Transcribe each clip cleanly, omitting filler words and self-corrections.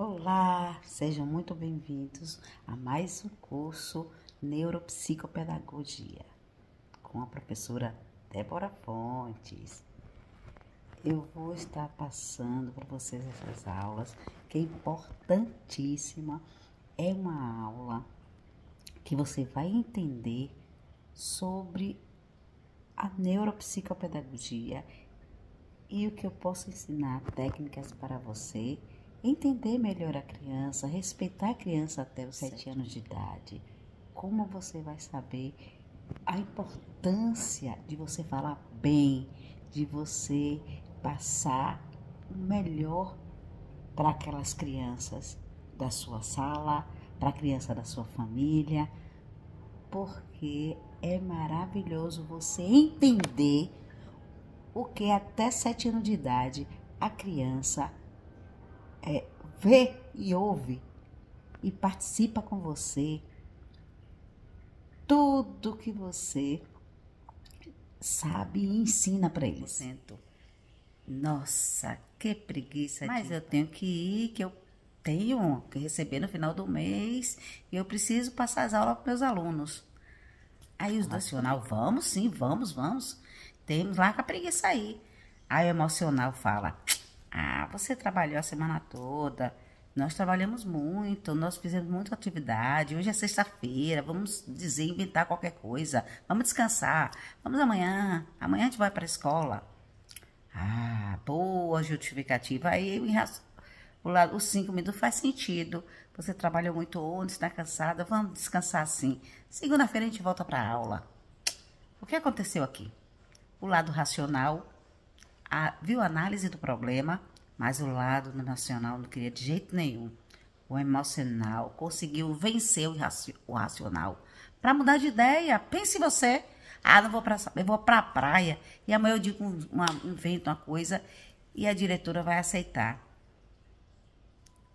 Olá, sejam muito bem-vindos a mais um curso Neuropsicopedagogia com a professora Débora Fontes. Eu vou estar passando para vocês essas aulas, que é importantíssima. É uma aula que você vai entender sobre a neuropsicopedagogia e o que eu posso ensinar técnicas para você entender melhor a criança, respeitar a criança até os 7 anos de idade. Como você vai saber a importância de você falar bem, de você passar o melhor para aquelas crianças da sua sala, para a criança da sua família, porque é maravilhoso você entender o que até 7 anos de idade a criança vê e ouve e participa com você. Tudo que você sabe e ensina para eles. Nossa, que preguiça. Mas eu tenho que ir, que eu tenho que receber no final do mês e eu preciso passar as aulas para meus alunos. Aí os racional, vamos sim, vamos. Temos lá com a preguiça aí. Aí o emocional fala, você trabalhou a semana toda, nós trabalhamos muito, nós fizemos muita atividade, hoje é sexta-feira, vamos inventar qualquer coisa, vamos descansar, vamos amanhã a gente vai para a escola. Boa justificativa. Aí os 5 minutos faz sentido, você trabalhou muito ontem, está cansada, vamos descansar sim. Segunda-feira a gente volta para a aula. O que aconteceu aqui? O lado racional viu a análise do problema, mas o lado nacional não queria de jeito nenhum. O emocional conseguiu vencer o racional. Para mudar de ideia, pense você. Não vou eu vou para a praia. E amanhã eu digo invento uma coisa e a diretora vai aceitar.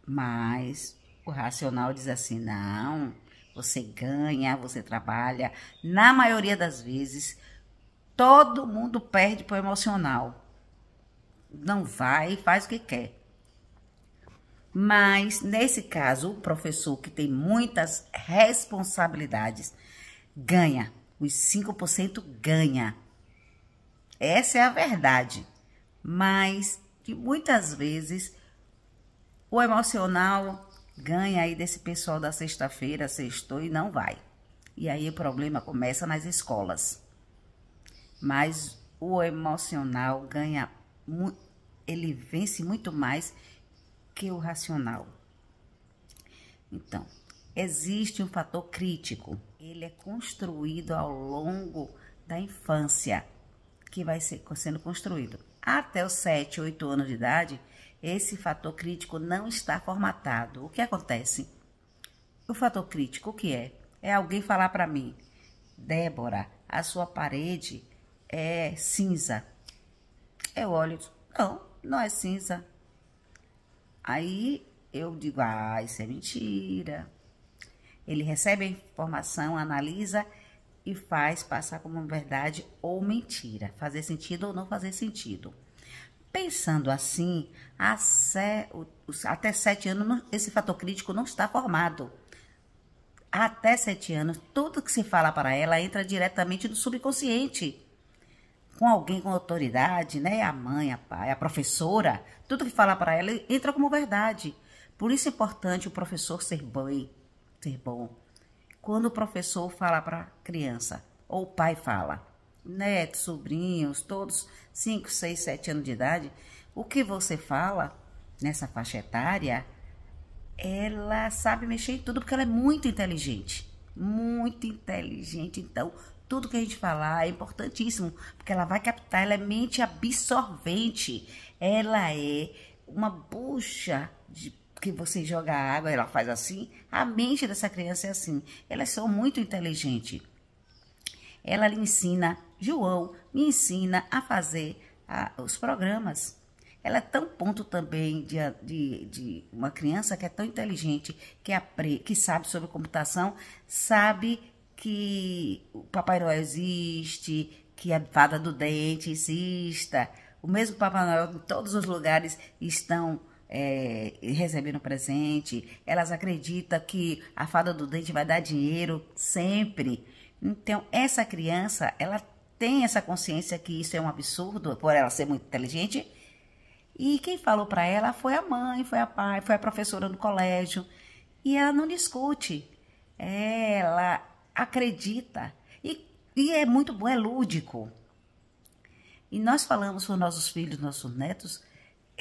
Mas o racional diz assim, não, você ganha, você trabalha. Na maioria das vezes, todo mundo perde para o emocional. Não vai e faz o que quer. Mas, nesse caso, o professor que tem muitas responsabilidades ganha. Os 5% ganha. Essa é a verdade. Mas, que muitas vezes, o emocional ganha aí desse pessoal da sexta-feira, sextou e não vai. E aí o problema começa nas escolas. Mas o emocional ganha muito. Ele vence muito mais que o racional. Então, existe um fator crítico. Ele é construído ao longo da infância, que vai sendo construído. Até os 7, 8 anos de idade, esse fator crítico não está formatado. O que acontece? O fator crítico, o que é? É alguém falar para mim, Débora, a sua parede é cinza. Eu olho, não é cinza. Aí eu digo, isso é mentira. Ele recebe a informação, analisa e faz passar como verdade ou mentira. Fazer sentido ou não fazer sentido. Pensando assim, até 7 anos, esse fator crítico não está formado. Até 7 anos, tudo que se fala para ela entra diretamente no subconsciente. Com alguém com autoridade, né? A mãe, a pai, a professora, tudo que fala para ela entra como verdade. Por isso é importante o professor ser bom. Quando o professor fala para a criança, ou o pai fala, netos, sobrinhos, todos 5, 6, 7 anos de idade, o que você fala nessa faixa etária, ela sabe mexer em tudo porque ela é muito inteligente. Muito inteligente, então tudo que a gente falar é importantíssimo, porque ela vai captar, ela é mente absorvente, ela é uma bucha que você joga água, ela faz assim, a mente dessa criança é assim, elas são muito inteligentes. Ela lhe ensina, João me ensina a fazer os programas. Ela é tão ponto também de uma criança que é tão inteligente, que sabe sobre computação, sabe que o Papai Noel existe, que a fada do dente exista. O mesmo Papai Noel em todos os lugares estão recebendo presente, elas acreditam que a fada do dente vai dar dinheiro sempre. Então, essa criança, ela tem essa consciência que isso é um absurdo, por ela ser muito inteligente. E quem falou para ela foi a mãe, foi a pai, foi a professora do colégio. E ela não discute, ela acredita. E é muito bom, é lúdico. E nós falamos para os nossos filhos, nossos netos,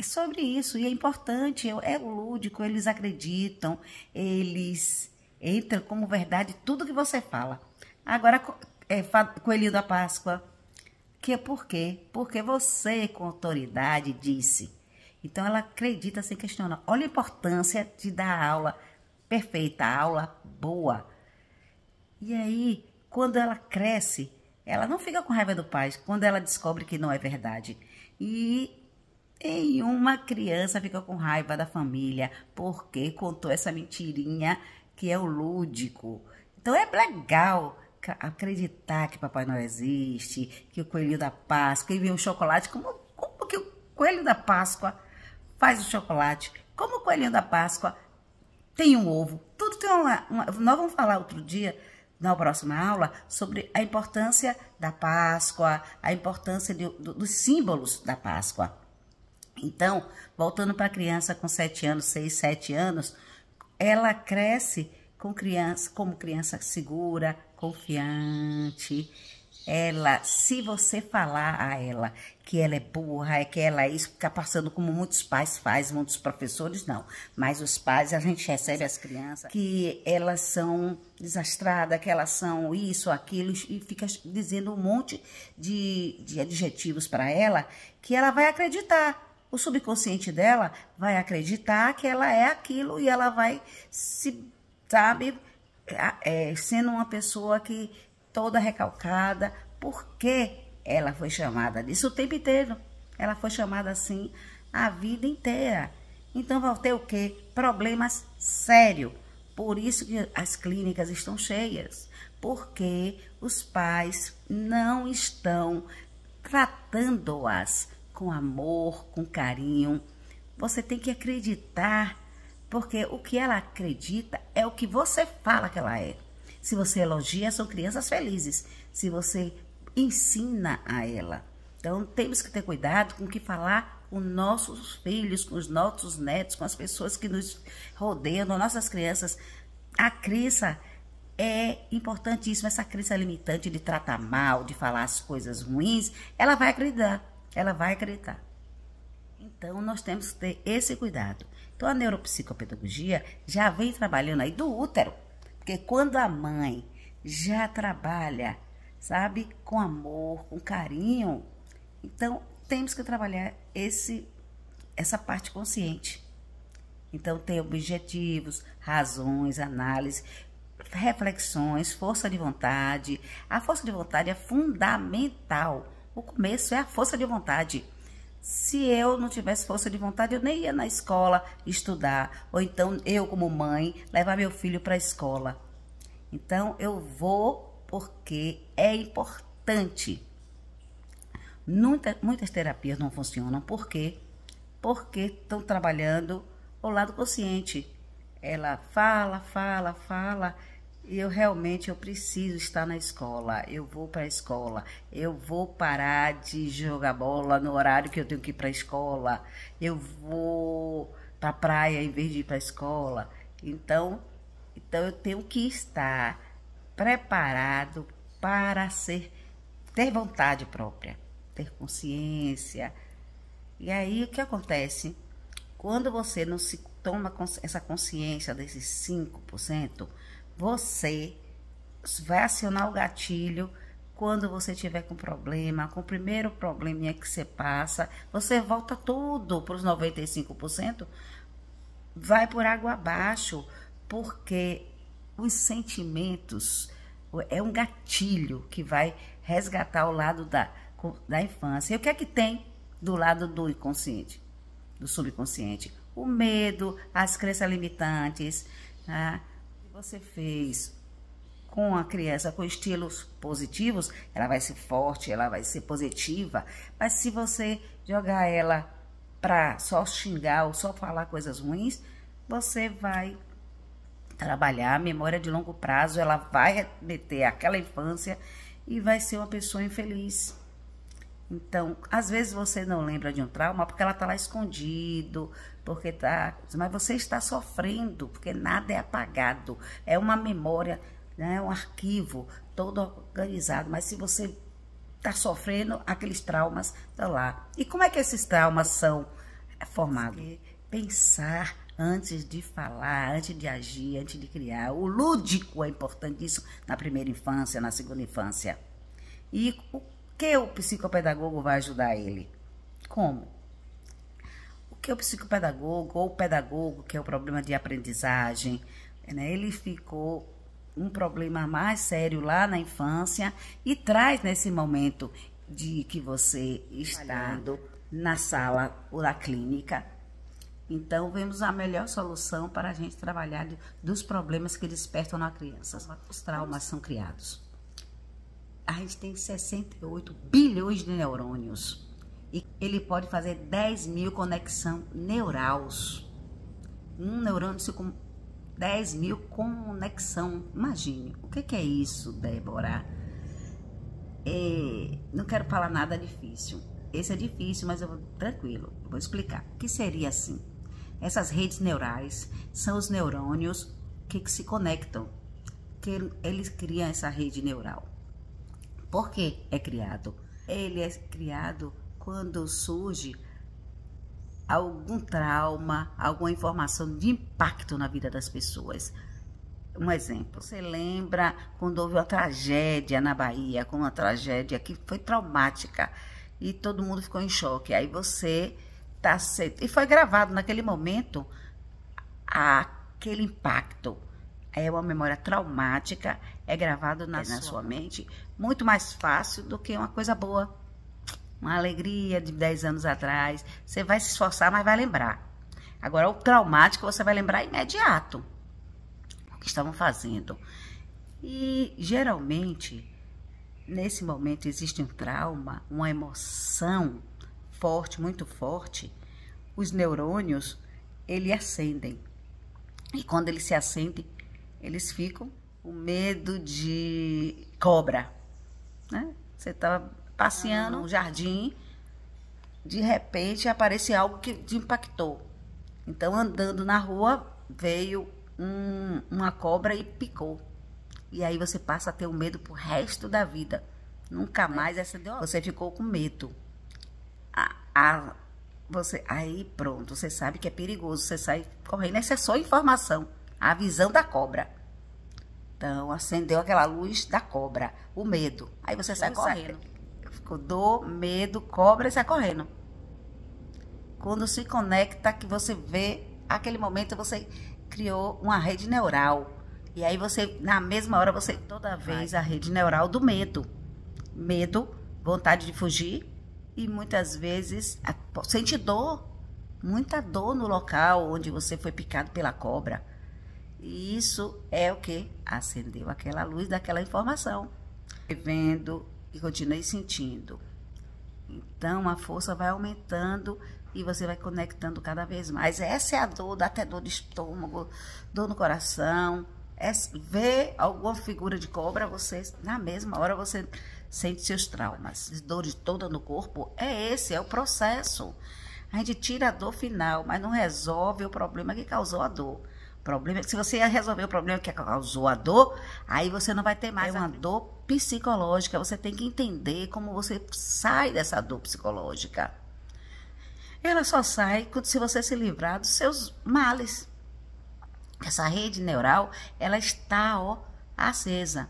sobre isso. E é importante, é lúdico, eles acreditam, eles entram como verdade tudo que você fala. Agora, Coelhinho da Páscoa, que é por quê? Porque você, com autoridade, disse. Então, ela acredita sem questionar. Olha a importância de dar aula perfeita, aula boa. E aí, quando ela cresce, ela não fica com raiva do pai, quando ela descobre que não é verdade. E uma criança fica com raiva da família, porque contou essa mentirinha que é o lúdico. Então, é legal acreditar que Papai Noel existe, que o Coelhinho da Páscoa envia um chocolate, como que o Coelho da Páscoa faz o chocolate, como o Coelhinho da Páscoa tem um ovo, tudo tem nós vamos falar outro dia, na próxima aula, sobre a importância da Páscoa, a importância dos símbolos da Páscoa. Então, voltando para a criança com 7 anos, 6, 7 anos, ela cresce como criança segura, confiante. Ela, se você falar a ela que ela é burra, que ela é isso, fica passando como muitos pais fazem, muitos professores não. Mas os pais, a gente recebe as crianças que elas são desastradas, que elas são isso, aquilo, e fica dizendo um monte de adjetivos para ela, que ela vai acreditar. O subconsciente dela vai acreditar que ela é aquilo e ela vai sendo uma pessoa que toda recalcada, porque ela foi chamada disso o tempo inteiro. Ela foi chamada assim a vida inteira. Então vai ter o quê? Problemas sérios. Por isso que as clínicas estão cheias. Porque os pais não estão tratando-as com amor, com carinho. Você tem que acreditar, porque o que ela acredita é o que você fala que ela é. Se você elogia, são crianças felizes. Se você ensina a ela. Então, temos que ter cuidado com o que falar com nossos filhos, com os nossos netos, com as pessoas que nos rodeiam, com nossas crianças. A crença é importantíssima. Essa crença limitante de tratar mal, de falar as coisas ruins, ela vai acreditar. Ela vai acreditar. Então, nós temos que ter esse cuidado. Então, a neuropsicopedagogia já vem trabalhando aí do útero. Porque quando a mãe já trabalha, sabe, com amor, com carinho, então temos que trabalhar essa parte consciente. Então tem objetivos, razões, análise, reflexões, força de vontade. A força de vontade é fundamental. O começo é a força de vontade. Se eu não tivesse força de vontade, eu nem ia na escola estudar. Ou então, eu como mãe, levar meu filho para a escola. Então, eu vou porque é importante. Muitas terapias não funcionam. Por quê? Porque estão trabalhando o lado consciente. Ela fala, e eu preciso estar na escola, eu vou para a escola, eu vou parar de jogar bola no horário que eu tenho que ir para a escola, eu vou para a praia em vez de ir para a escola. Então eu tenho que estar preparado para ter vontade própria, ter consciência. E aí o que acontece? Quando você não se toma essa consciência desses 5%, você vai acionar o gatilho quando você tiver com problema, com o primeiro probleminha que você passa, você volta tudo para os 95%, vai por água abaixo, porque os sentimentos é um gatilho que vai resgatar o lado da infância. E o que é que tem do lado do inconsciente, do subconsciente? O medo, as crenças limitantes, né? Você fez com a criança com estilos positivos, ela vai ser forte, ela vai ser positiva. Mas se você jogar ela para só xingar ou só falar coisas ruins, você vai trabalhar a memória de longo prazo, ela vai remeter àquela infância e vai ser uma pessoa infeliz. Então, às vezes você não lembra de um trauma porque ela está lá escondido, mas você está sofrendo, porque nada é apagado. É uma memória, né, um arquivo todo organizado, mas se você está sofrendo, aqueles traumas estão lá. E como é que esses traumas são formados? Pensar antes de falar, antes de agir, antes de criar. O lúdico é importantíssimo na primeira infância, na segunda infância. E o que o psicopedagogo vai ajudar ele? Como? O que o psicopedagogo ou o pedagogo, que é o problema de aprendizagem, né, ele ficou um problema mais sério lá na infância e traz nesse momento de que você está na sala ou na clínica. Então, vemos a melhor solução para a gente trabalhar dos problemas que despertam na criança. Os traumas são criados. A gente tem 68 bilhões de neurônios e ele pode fazer 10 mil conexões neurais. Um neurônio com 10 mil conexão. Imagine, o que é isso, Débora? Não quero falar nada difícil. Esse é difícil, mas eu vou tranquilo. Eu vou explicar. O que seria assim? Essas redes neurais são os neurônios que se conectam, que eles criam essa rede neural. Por que é criado? Ele é criado quando surge algum trauma, alguma informação de impacto na vida das pessoas. Um exemplo, você lembra quando houve uma tragédia na Bahia, com uma tragédia que foi traumática e todo mundo ficou em choque. Aí você está e foi gravado naquele momento aquele impacto. É uma memória traumática, é gravado na sua mente, muito mais fácil do que uma coisa boa. Uma alegria de 10 anos atrás. Você vai se esforçar, mas vai lembrar. Agora, o traumático você vai lembrar imediato o que estavam fazendo. E, geralmente, nesse momento existe um trauma, uma emoção forte, muito forte. Os neurônios, eles acendem. E quando eles se acendem, eles ficam com medo de cobra, né? Você está passeando no jardim, de repente aparece algo que te impactou. Então, andando na rua, veio uma cobra e picou. E aí você passa a ter o medo pro resto da vida. Nunca mais você ficou com medo. Aí pronto, você sabe que é perigoso, você sai correndo. Essa é só informação, a visão da cobra. Então, acendeu aquela luz da cobra, o medo. Aí você sai correndo. Ficou dor, medo, cobra e sai correndo. Quando se conecta, que você vê, aquele momento você criou uma rede neural. E aí você, na mesma hora, você toda vez a rede neural do medo. Medo, vontade de fugir e muitas vezes sente dor. Muita dor no local onde você foi picado pela cobra. E isso é o que? Acendeu aquela luz daquela informação. Vendo e continue sentindo. Então, a força vai aumentando e você vai conectando cada vez mais. Essa é a dor, dá até dor de estômago, dor no coração. Ver alguma figura de cobra, você, na mesma hora, você sente seus traumas. Dores toda no corpo, esse é o processo. A gente tira a dor final, mas não resolve o problema que causou a dor. Problema, se você resolver o problema que causou a dor, aí você não vai ter mais uma dor psicológica. Você tem que entender como você sai dessa dor psicológica. Ela só sai se você se livrar dos seus males. Essa rede neural, ela está acesa.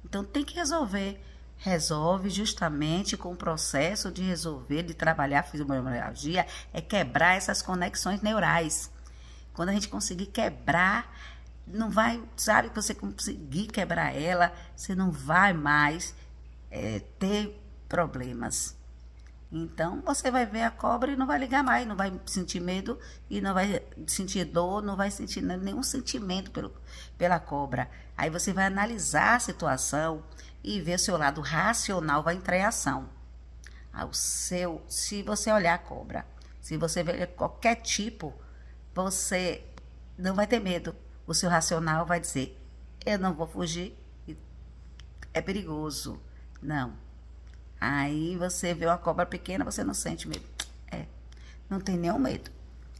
Então tem que resolver. Resolve justamente com o processo de resolver, de trabalhar a fibromialgia, é quebrar essas conexões neurais. Quando a gente conseguir quebrar, não vai, sabe, que você conseguir quebrar ela, você não vai mais ter problemas. Então, você vai ver a cobra e não vai ligar mais, não vai sentir medo e não vai sentir dor, não vai sentir nenhum sentimento pela cobra. Aí você vai analisar a situação e ver o seu lado racional vai entrar em ação. Se você olhar a cobra, Se você vê qualquer tipo, você não vai ter medo. O seu racional vai dizer, eu não vou fugir, é perigoso. Não. Aí você vê uma cobra pequena, você não sente medo. Não tem nenhum medo.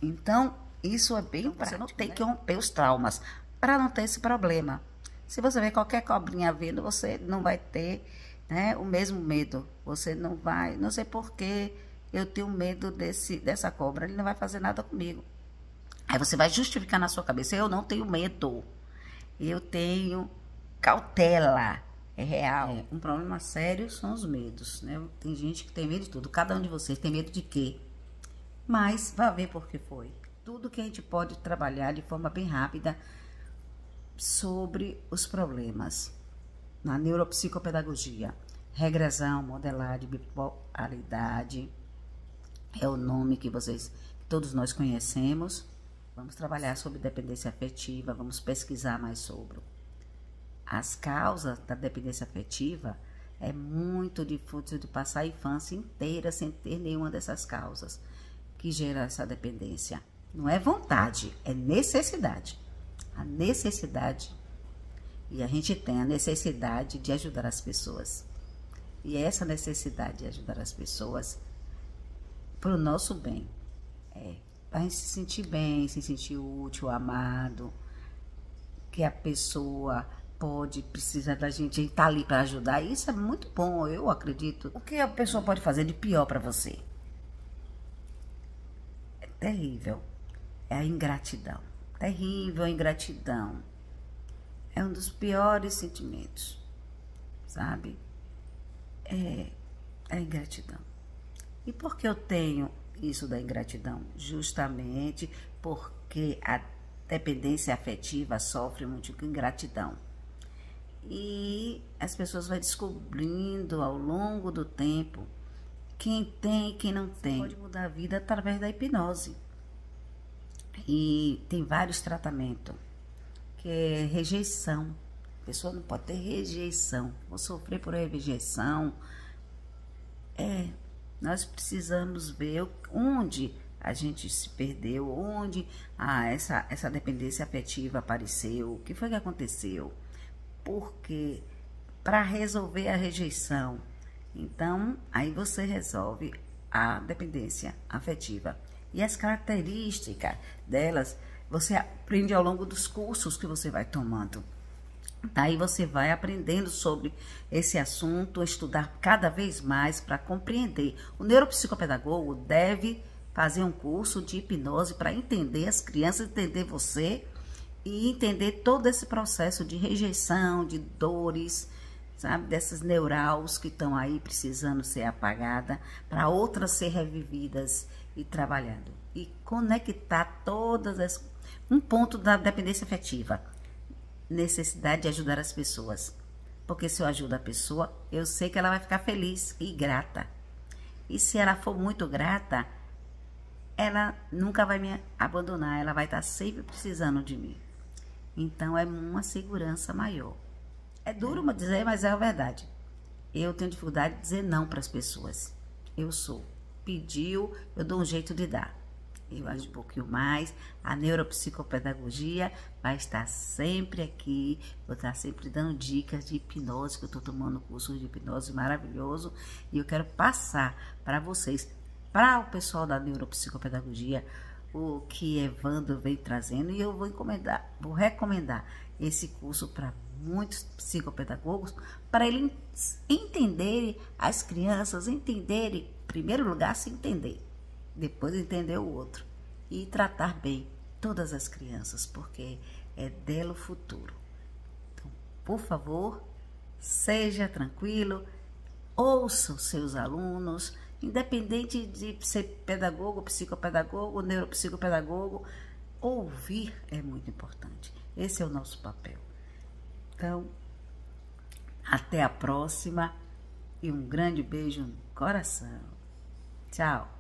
Então, isso é bem prático. Você não tem que romper os traumas para não ter esse problema. Se você vê qualquer cobrinha vindo, você não vai ter, né, o mesmo medo. Você não vai, não sei por que eu tenho medo dessa cobra, ele não vai fazer nada comigo. Aí você vai justificar na sua cabeça, eu não tenho medo, eu tenho cautela, é real. Um problema sério são os medos, né? Tem gente que tem medo de tudo, cada um de vocês tem medo de quê? Mas vai ver por que foi. Tudo que a gente pode trabalhar de forma bem rápida sobre os problemas na neuropsicopedagogia. Regressão, modelagem, bipolaridade, é o nome que todos nós conhecemos. Vamos trabalhar sobre dependência afetiva, vamos pesquisar mais sobre. As causas da dependência afetiva é muito difícil de passar a infância inteira sem ter nenhuma dessas causas que gera essa dependência. Não é vontade, é necessidade. A necessidade, e a gente tem a necessidade de ajudar as pessoas. E essa necessidade de ajudar as pessoas para o nosso bem. Para a gente se sentir bem, se sentir útil, amado, que a pessoa precisa da gente estar ali para ajudar. Isso é muito bom, eu acredito. O que a pessoa pode fazer de pior para você? É terrível. É a ingratidão. Terrível a ingratidão. É um dos piores sentimentos, sabe? É a ingratidão. E por que eu tenho isso da ingratidão? Justamente porque a dependência afetiva sofre muito com ingratidão. E as pessoas vão descobrindo ao longo do tempo quem tem e quem não tem. Pode mudar a vida através da hipnose. E tem vários tratamentos, que é rejeição. A pessoa não pode ter rejeição. Vou sofrer por rejeição. Nós precisamos ver onde a gente se perdeu, onde essa dependência afetiva apareceu, o que foi que aconteceu. Porque para resolver a rejeição, então aí você resolve a dependência afetiva. E as características delas, você aprende ao longo dos cursos que você vai tomando. Daí você vai aprendendo sobre esse assunto, estudar cada vez mais para compreender. O neuropsicopedagogo deve fazer um curso de hipnose para entender as crianças, entender você e entender todo esse processo de rejeição, de dores, sabe, dessas neurals que estão aí precisando ser apagadas para outras ser revividas e trabalhando. E conectar um ponto da dependência afetiva. Necessidade de ajudar as pessoas. Porque se eu ajudo a pessoa, eu sei que ela vai ficar feliz e grata. E se ela for muito grata, ela nunca vai me abandonar, ela vai estar sempre precisando de mim. Então é uma segurança maior. É duro dizer, mas é a verdade. Eu tenho dificuldade de dizer não para as pessoas. Pediu, eu dou um jeito de dar. Eu acho um pouquinho mais. A neuropsicopedagogia vai estar sempre aqui. Vou estar sempre dando dicas de hipnose, que eu estou tomando curso de hipnose maravilhoso. E eu quero passar para vocês, para o pessoal da neuropsicopedagogia, o que Evandro vem trazendo. E eu vou recomendar esse curso para muitos psicopedagogos, para eles entenderem as crianças, entenderem, em primeiro lugar, se entender. Depois entender o outro e tratar bem todas as crianças, porque é dela o futuro. Então, por favor, seja tranquilo, ouça os seus alunos, independente de ser pedagogo, psicopedagogo, neuropsicopedagogo, ouvir é muito importante. Esse é o nosso papel. Então, até a próxima e um grande beijo no coração. Tchau!